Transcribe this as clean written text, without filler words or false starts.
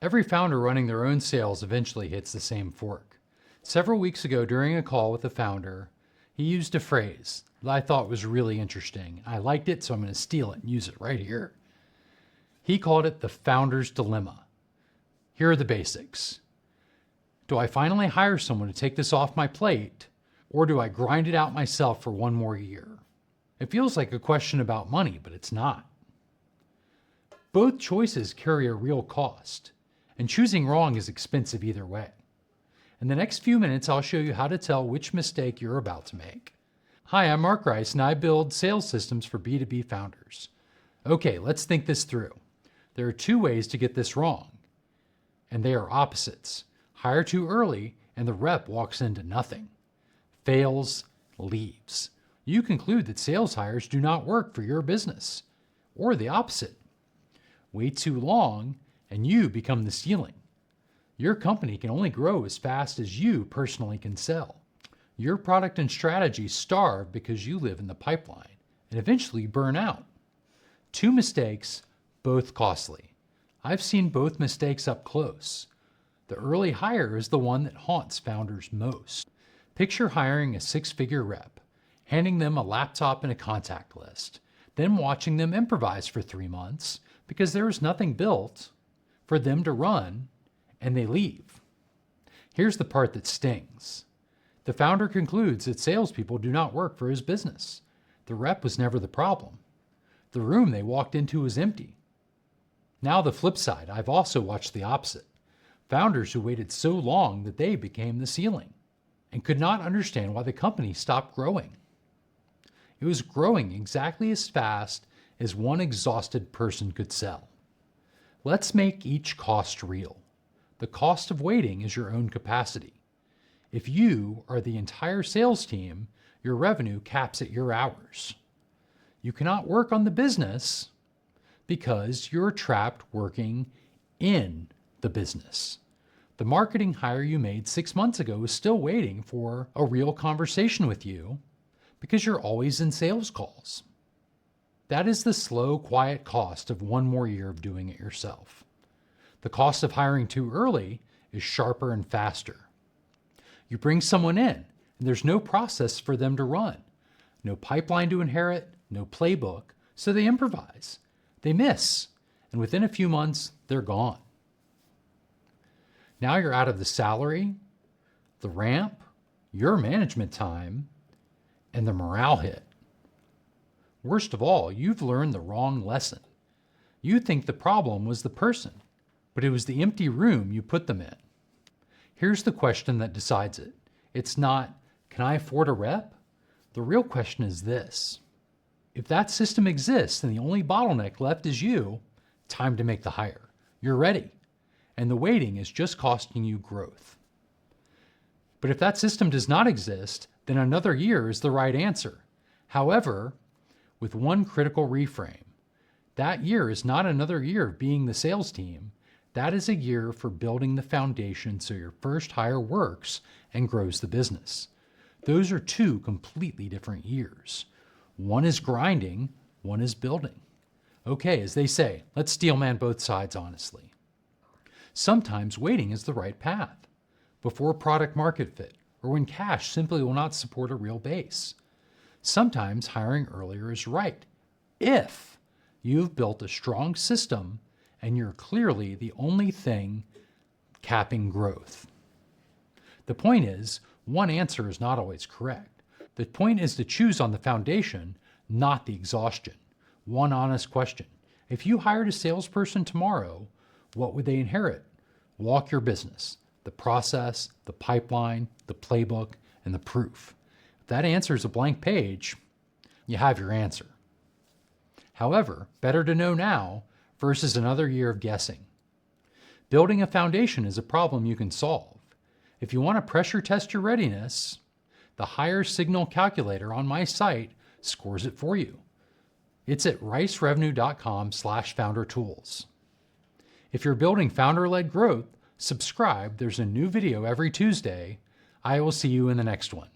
Every founder running their own sales eventually hits the same fork. Several weeks ago, during a call with the founder, he used a phrase that I thought was really interesting. I liked it, so I'm going to steal it and use it right here. He called it the founder's dilemma. Here are the basics. Do I finally hire someone to take this off my plate, or do I grind it out myself for one more year? It feels like a question about money, but it's not. Both choices carry a real cost, and choosing wrong is expensive either way. In the next few minutes, I'll show you how to tell which mistake you're about to make. Hi, I'm Mark Rice, and I build sales systems for B2B founders. Okay, let's think this through. There are two ways to get this wrong, and they are opposites. Hire too early, and the rep walks into nothing. Fails, leaves. You conclude that sales hires do not work for your business, or the opposite. Wait too long, and you become the ceiling. Your company can only grow as fast as you personally can sell. Your product and strategy starve because you live in the pipeline and eventually burn out. Two mistakes, both costly. I've seen both mistakes up close. The early hire is the one that haunts founders most. Picture hiring a six-figure rep, handing them a laptop and a contact list, then watching them improvise for 3 months because there is nothing built for them to run, and they leave. Here's the part that stings. The founder concludes that salespeople do not work for his business. The rep was never the problem. The room they walked into was empty. Now the flip side, I've also watched the opposite. Founders who waited so long that they became the ceiling and could not understand why the company stopped growing. It was growing exactly as fast as one exhausted person could sell. Let's make each cost real. The cost of waiting is your own capacity. If you are the entire sales team, your revenue caps at your hours. You cannot work on the business because you're trapped working in the business. The marketing hire you made 6 months ago is still waiting for a real conversation with you because you're always in sales calls. That is the slow, quiet cost of one more year of doing it yourself. The cost of hiring too early is sharper and faster. You bring someone in, and there's no process for them to run, no pipeline to inherit, no playbook, so they improvise. They miss, and within a few months, they're gone. Now you're out of the salary, the ramp, your management time, and the morale hit. Worst of all, you've learned the wrong lesson. You think the problem was the person, but it was the empty room you put them in. Here's the question that decides it. It's not, can I afford a rep? The real question is this. If that system exists and the only bottleneck left is you, time to make the hire. You're ready. And the waiting is just costing you growth. But if that system does not exist, then another year is the right answer. However, with one critical reframe, that year is not another year of being the sales team. That is a year for building the foundation so your first hire works and grows the business. Those are two completely different years. One is grinding, one is building. Okay, as they say, let's steelman both sides honestly. Sometimes waiting is the right path, before product market fit, or when cash simply will not support a real base. Sometimes hiring earlier is right, if you've built a strong system and you're clearly the only thing capping growth. The point is, one answer is not always correct. The point is to choose on the foundation, not the exhaustion. One honest question. If you hired a salesperson tomorrow, what would they inherit? Walk your business, the process, the pipeline, the playbook, and the proof. If that answer is a blank page, you have your answer. However, better to know now versus another year of guessing. Building a foundation is a problem you can solve. If you want to pressure test your readiness, the Hire Signal Calculator on my site scores it for you. It's at ricerevenue.com/foundertools. If you're building founder-led growth, subscribe. There's a new video every Tuesday. I will see you in the next one.